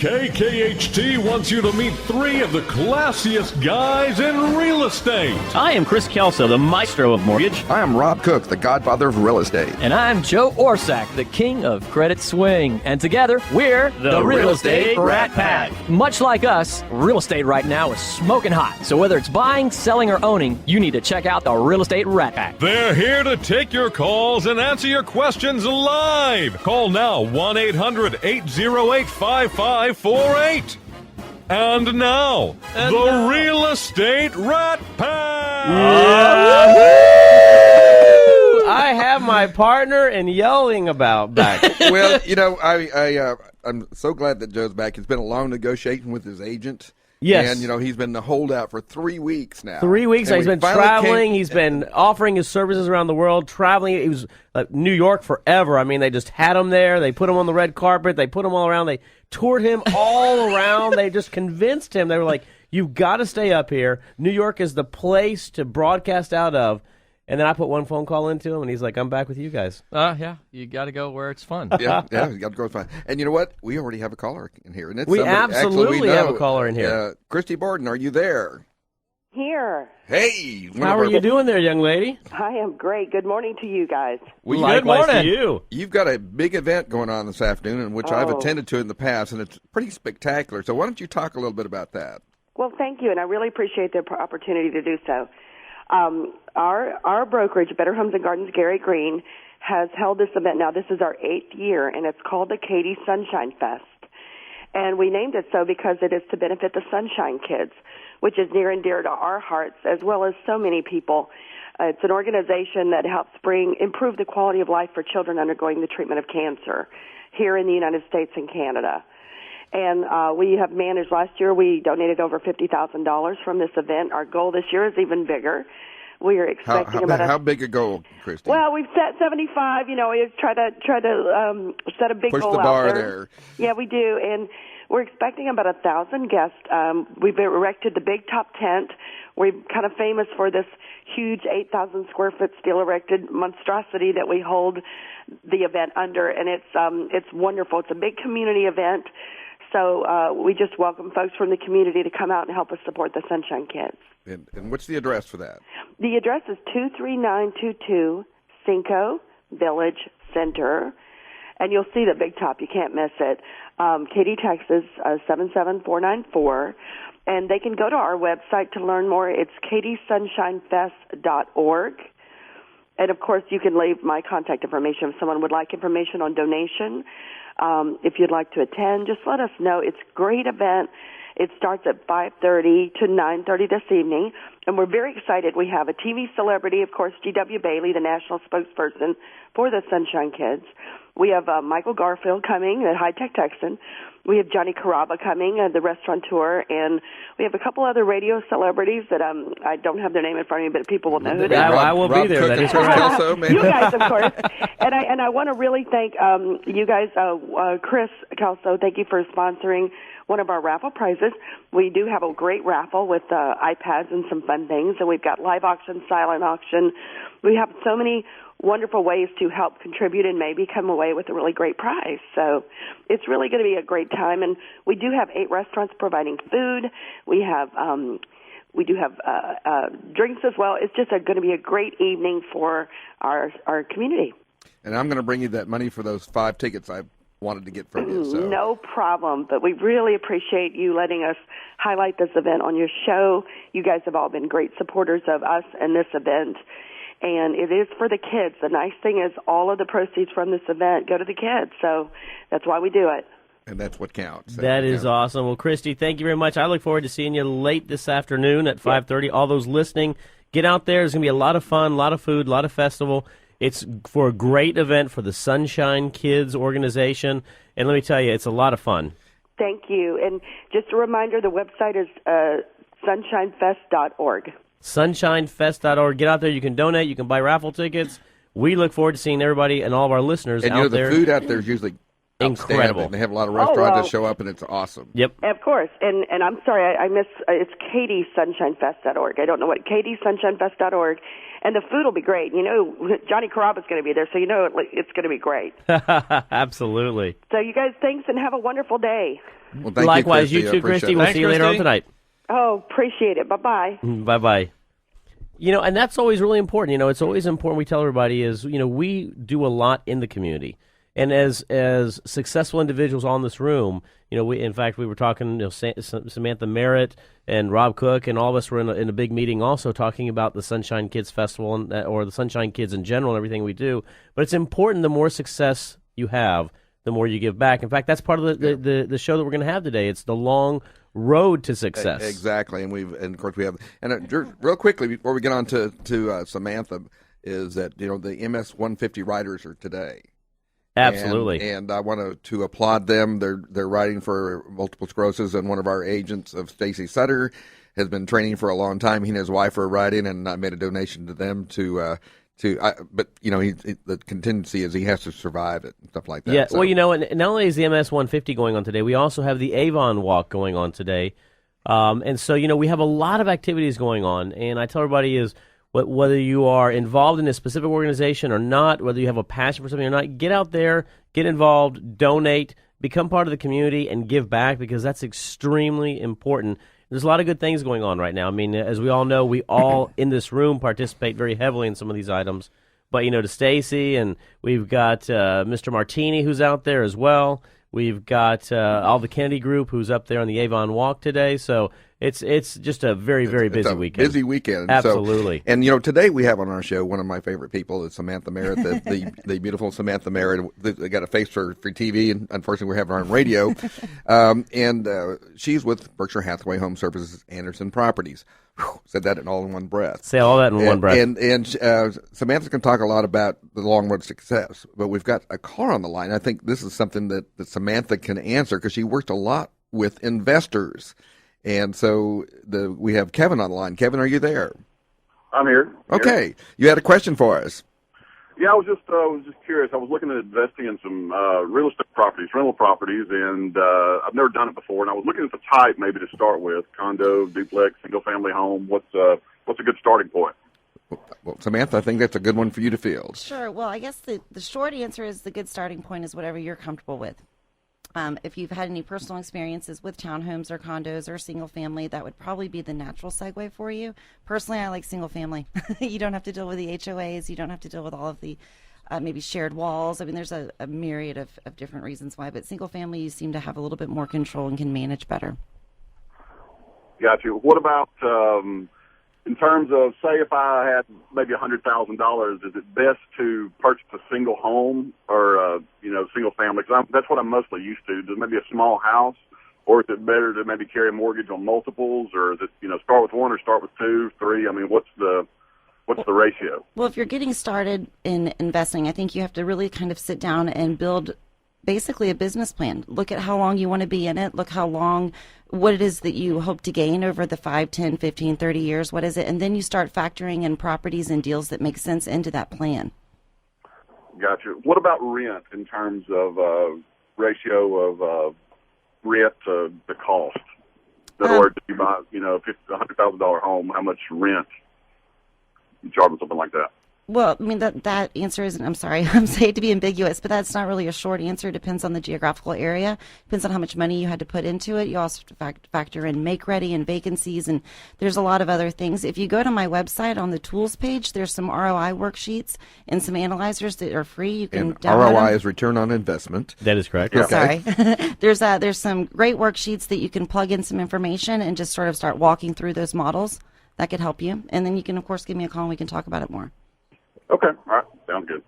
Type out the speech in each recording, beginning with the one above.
KKHT wants you to meet three of the classiest guys in real estate. I am Chris Kelso, the maestro of mortgage. I am Rob Cook, the godfather of real estate. And I'm Joe Orsack, the king of credit swing. And together, we're the Real Estate Rat Pack. Much like us, real estate right now is smoking hot. So whether it's buying, selling, or owning, you need to check out the Real Estate Rat Pack. They're here to take your calls and answer your questions live. Call now, 1-800-808-5548. And now, the Real Estate Rat Pack! I have my partner and yelling about back. Well, I'm so glad that Joe's back. It's been a long negotiation with his agent. Yes. And, he's been the holdout for 3 weeks now. 3 weeks. And He's been traveling. He's been offering his services around the world, traveling. He was New York forever. I mean, they just had him there. They put him on the red carpet. They put him all around. They toured him all around. They just convinced him. They were like, you've got to stay up here. New York is the place to broadcast out of. And then I put one phone call into him, and he's like, I'm back with you guys. Yeah, you got to go where it's fun. Yeah, you got to go find. And you know what? We already have a caller in here. And it's We somebody, absolutely have a caller in here. Christy Borden, are you there? Here. Hey. How are you doing there, young lady? I am great. Good morning to you guys. Likewise to you. You've got a big event going on this afternoon, in which I've attended to in the past, and it's pretty spectacular. So why don't you talk a little bit about that? Well, thank you, and I really appreciate the opportunity to do so. Our brokerage, Better Homes and Gardens Gary Green, has held this event. Now, this is our 8th year, and it's called the Katy Sunshine Fest. And we named it so because it is to benefit the Sunshine Kids, which is near and dear to our hearts, as well as so many people. It's an organization that helps improve the quality of life for children undergoing the treatment of cancer here in the United States and Canada. And we have managed, last year we donated over $50,000 from this event. Our goal this year is even bigger. We are expecting how big a goal, Christy? Well, we've set 75. We try to set a big Push goal the bar out there. Yeah, we do, and we're expecting about 1,000 guests. We've erected the big top tent. We're kind of famous for this huge 8,000 square foot steel erected monstrosity that we hold the event under, and it's wonderful. It's a big community event. So we just welcome folks from the community to come out and help us support the Sunshine Kids. And what's the address for that? The address is 23922 Cinco Village Center. And you'll see the big top. You can't miss it. Katy, Texas, 77494. And they can go to our website to learn more. It's katysunshinefest.org. And, of course, you can leave my contact information if someone would like information on donation. If you'd like to attend, just let us know. It's a great event. It starts at 5:30 to 9:30 this evening, and we're very excited. We have a TV celebrity, of course, G.W. Bailey, the national spokesperson for the Sunshine Kids. We have Michael Garfield coming, the high-tech Texan. We have Johnny Caraba coming, the restaurateur, and we have a couple other radio celebrities that I don't have their name in front of me, but people will know who they are. I will be there. Cook, That is Chris correct. Kelso, maybe. You guys, of course. And I want to really thank you guys, Chris Kelso. Thank you for sponsoring one of our raffle prizes. We do have a great raffle with iPads and some fun things, and we've got live auction, silent auction. We have so many wonderful ways to help contribute and maybe come away with a really great prize. So it's really going to be a great time. And we do have 8 restaurants providing food. We have drinks as well. It's just going to be a great evening for our community. And I'm going to bring you that money for those 5 tickets I wanted to get from you. So. No problem. But we really appreciate you letting us highlight this event on your show. You guys have all been great supporters of us and this event. And it is for the kids. The nice thing is all of the proceeds from this event go to the kids. So that's why we do it. And that's what counts. That is awesome. Well, Christy, thank you very much. I look forward to seeing you late this afternoon at 5:30. All those listening, get out there. There's going to be a lot of fun, a lot of food, a lot of festival. It's for a great event for the Sunshine Kids organization. And let me tell you, it's a lot of fun. Thank you. And just a reminder, the website is sunshinefest.org. Sunshinefest.org. Get out there. You can donate. You can buy raffle tickets. We look forward to seeing everybody and all of our listeners and out the there. food out there is usually outstanding. Incredible. They have a lot of restaurants wow. that show up, and it's awesome. Yep. Of course, and I'm sorry, I miss. It's KatieSunshineFest.org. I don't know what KatieSunshineFest.org, and the food will be great. You know, Johnny Caraba's going to be there, so you know it's going to be great. Absolutely. So you guys, thanks, and have a wonderful day. Well, thank Likewise, you, you Christy. too, Christy. I We'll Thanks, see you later on Christy. tonight. Oh, appreciate it. Bye-bye. Bye-bye. You know, and that's always really important. You know, it's always important we tell everybody is, you know, we do a lot in the community. And as successful individuals on this room, you know, in fact, we were talking, you know, Samantha Maret and Rob Cook and all of us were in a big meeting also talking about the Sunshine Kids Festival and, or the Sunshine Kids in general and everything we do. But it's important the more success you have, the more you give back. In fact, that's part of the show that we're going to have today. It's the long road to success. Exactly, and of course we have. And real quickly before we get on to Samantha, is that you know the MS 150 riders are today. Absolutely. And I want to applaud them. They're riding for multiple sclerosis, and one of our agents of Stacy Sutter has been training for a long time. He and his wife are riding, and I made a donation to them but you know, the contingency is he has to survive it and stuff like that. Yeah, so. well, you know, and not only is the MS 150 going on today, we also have the Avon Walk going on today. And so, you know, we have a lot of activities going on. And I tell everybody is whether you are involved in a specific organization or not, whether you have a passion for something or not, get out there, get involved, donate, become part of the community, and give back because that's extremely important. There's a lot of good things going on right now. I mean, as we all know, we all in this room participate very heavily in some of these items. But, you know, to Stacy, and we've got Mr. Martini who's out there as well. We've got all the Kennedy group who's up there on the Avon Walk today. So it's just a very, very busy weekend. Busy weekend. Absolutely. So, and, you know, today we have on our show one of my favorite people is Samantha Maret, the beautiful Samantha Maret. They got a face for TV, and unfortunately we're having her on radio. She's with Berkshire Hathaway Home Services Anderson Properties. Whew, said that all in one breath. Say all that in one breath. And Samantha's going to talk a lot about the long road to success, but we've got a caller on the line. I think this is something that Samantha can answer because she worked a lot with investors. And so we have Kevin on the line. Kevin, are you there? I'm here. Okay. You had a question for us. Yeah, I was just curious. I was looking at investing in some real estate properties, rental properties, and I've never done it before. And I was looking at the type maybe to start with: condo, duplex, single-family home. What's a good starting point? Well, Samantha, I think that's a good one for you to field. Sure. Well, I guess the short answer is the good starting point is whatever you're comfortable with. If you've had any personal experiences with townhomes or condos or single family, that would probably be the natural segue for you. Personally, I like single family. You don't have to deal with the HOAs. You don't have to deal with all of the maybe shared walls. I mean, there's a myriad of different reasons why. But single family, you seem to have a little bit more control and can manage better. Got you. What about in terms of, say, if I had maybe $100,000, is it best to purchase a single home or single family? Because that's what I'm mostly used to. Does maybe a small house, or is it better to maybe carry a mortgage on multiples, or is it start with one or start with two, three? I mean, what's the ratio? Well, if you're getting started in investing, I think you have to really kind of sit down and build basically a business plan. Look at how long you want to be in it. Look what it is that you hope to gain over the 5, 10, 15, 30 years. What is it? And then you start factoring in properties and deals that make sense into that plan. Gotcha. What about rent in terms of ratio of rent to the cost? In other words, if you buy a $100,000 home, how much rent you charge on something like that? Well, I mean, that answer isn't, I'm sorry, I'm saying to be ambiguous, but that's not really a short answer. It depends on the geographical area. Depends on how much money you had to put into it. You also have to factor in make-ready and vacancies, and there's a lot of other things. If you go to my website on the tools page, there's some ROI worksheets and some analyzers that are free. You can download ROI them. is return on investment. That is correct. Okay. Sorry. There's some great worksheets that you can plug in some information and just sort of start walking through those models. That could help you. And then you can, of course, give me a call and we can talk about it more. Okay. All right. Sounds good.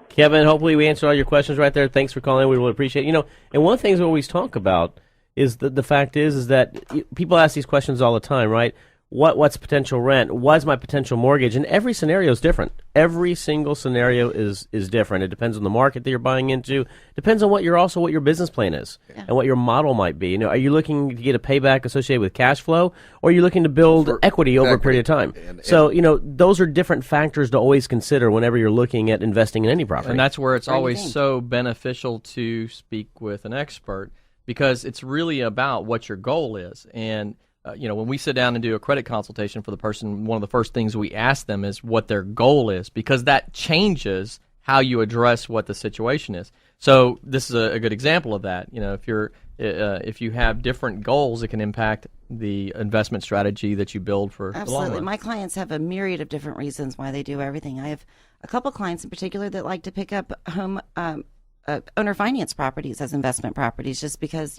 Kevin, hopefully we answered all your questions right there. Thanks for calling. We really appreciate it. And one of the things we always talk about is the fact is that people ask these questions all the time, right? what's potential rent, what's my potential mortgage, and every scenario is different. Every single scenario is different. It depends on the market that you're buying into. Depends on what your business plan is and what your model might be. Are you looking to get a payback associated with cash flow, or are you looking to build equity over a period of time? So those are different factors to always consider whenever you're looking at investing in any property. And that's where it's always so beneficial to speak with an expert, because it's really about what your goal is. And when we sit down and do a credit consultation for the person, one of the first things we ask them is what their goal is, because that changes how you address what the situation is. So this is a good example of that. If you have different goals, it can impact the investment strategy that you build for the long Absolutely. run. My clients have a myriad of different reasons why they do everything. I have a couple clients in particular that like to pick up home owner finance properties as investment properties, just because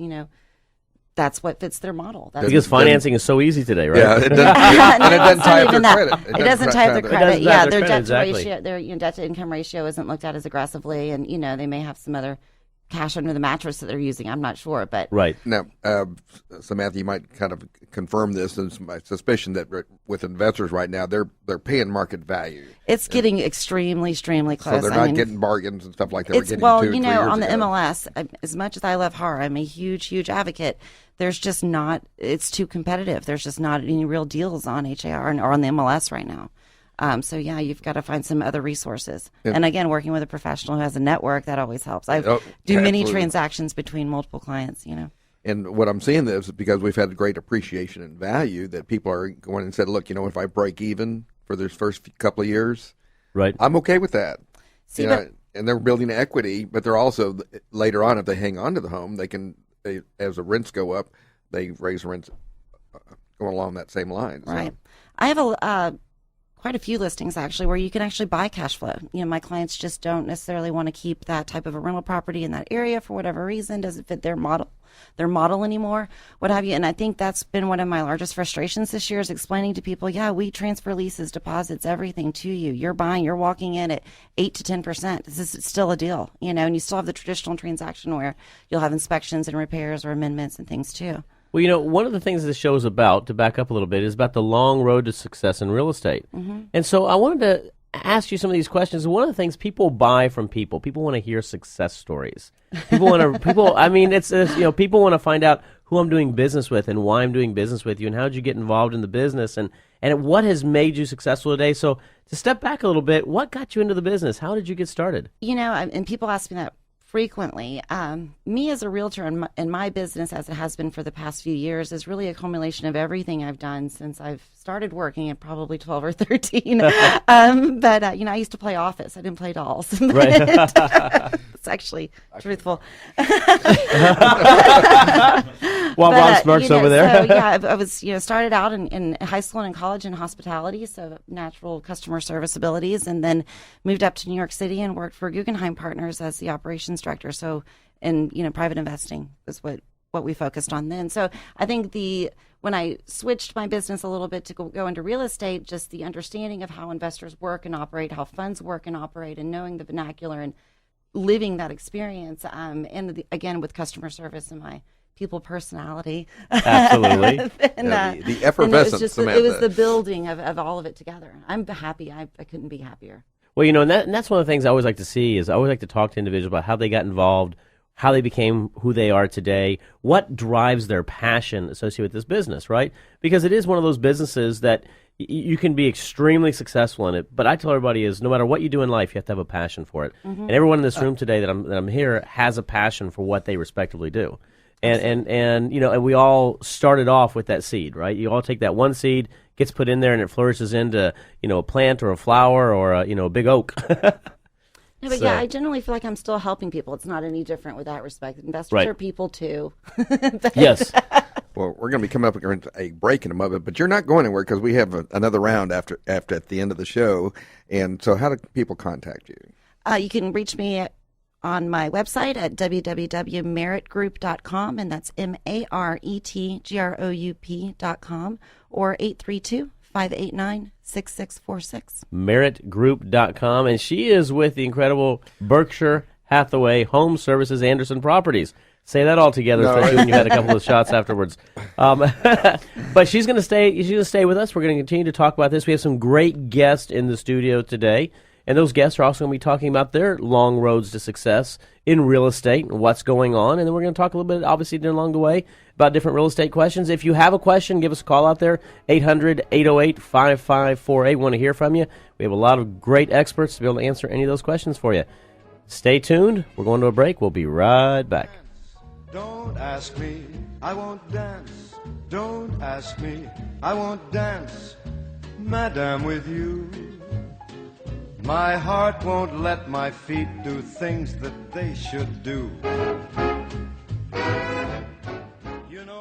that's what fits their model. Because financing is so easy today, right? Yeah, it doesn't tie up their credit. It doesn't tie up their credit. Yeah, their debt to exactly. ratio, their debt to income ratio isn't looked at as aggressively, and they may have some other cash under the mattress that they're using. I'm not sure, but right now, Samantha, you might kind of confirm this. And it's my suspicion that with investors right now, they're paying market value. It's getting extremely close. So they're not getting bargains and stuff like that. It's, on the MLS, as much as I love horror, I'm a huge advocate. There's just not. It's too competitive. There's just not any real deals on HAR or on the MLS right now. So yeah, you've got to find some other resources. Yeah. And again, working with a professional who has a network, that always helps. I do many transactions between multiple clients, And what I'm seeing is because we've had great appreciation and value that people are going and said, look, if I break even for this first couple of years, right, I'm okay with that. And they're building equity, but they're also later on, if they hang on to the home, as the rents go up, they raise rents going along that same line. So. Right. I have quite a few listings actually where you can actually buy cash flow. My clients just don't necessarily want to keep that type of a rental property in that area for whatever reason, doesn't fit their model anymore, what have you. And I think that's been one of my largest frustrations this year, is explaining to people, we transfer leases, deposits, everything to you. You're walking in at 8 to 10%. This is still a deal, and you still have the traditional transaction where you'll have inspections and repairs or amendments and things too. Well, one of the things this show is about, to back up a little bit, is about the long road to success in real estate. Mm-hmm. And so I wanted to ask you some of these questions. One of the things people buy from people want to hear success stories. People want to, people want to find out who I'm doing business with and why I'm doing business with you and how did you get involved in the business and what has made you successful today. So to step back a little bit, what got you into the business? How did you get started? And people ask me that frequently. Me as a realtor in my business, as it has been for the past few years, is really a culmination of everything I've done since I've started working at probably 12 or 13. But I used to play Office. I didn't play dolls. Right. It's actually truthful. While Bob smirks over there. So, I was started out in high school and in college in hospitality, so natural customer service abilities, and then moved up to New York City and worked for Guggenheim Partners as the operations director. So, private investing is what we focused on then. So I think when I switched my business a little bit to go into real estate, just the understanding of how investors work and operate, how funds work and operate, and knowing the vernacular and living that experience, and again with customer service and my people personality. Absolutely. The effervescence, it was the building of all of it together. I'm happy. I couldn't be happier. Well, and that's one of the things I always like to see is I always like to talk to individuals about how they got involved, how they became who they are today, what drives their passion associated with this business, right? Because it is one of those businesses that you can be extremely successful in it, but I tell everybody is no matter what you do in life, you have to have a passion for it. Mm-hmm. And everyone in this room today that I'm here has a passion for what they respectively do. And we all started off with that seed, right? You all take that one seed, gets put in there, and it flourishes into, a plant or a flower or a big oak. No, but I generally feel like I'm still helping people. It's not any different with that respect. Investors are people too. Yes. Well, we're going to be coming up against a break in a moment, but you're not going anywhere because we have another round after at the end of the show. And so how do people contact you? You can reach me on my website at www.maretgroup.com, and that's MaretGroup.com, or 832-589-6646. Maretgroup.com, and she is with the incredible Berkshire Hathaway Home Services Anderson Properties. say that all together, especially when you had a couple of shots afterwards. But she's going to stay. She's going to stay with us. We're going to continue to talk about this. We have some great guests in the studio today, and those guests are also going to be talking about their long roads to success in real estate and what's going on. And then we're going to talk a little bit, obviously, along the way about different real estate questions. If you have a question, give us a call out there, 800-808-5548. Want to hear from you. We have a lot of great experts to be able to answer any of those questions for you. Stay tuned. We're going to a break. We'll be right back. Don't ask me, I won't dance. Don't ask me, I won't dance, Madame, with you. My heart won't let my feet do things that they should do.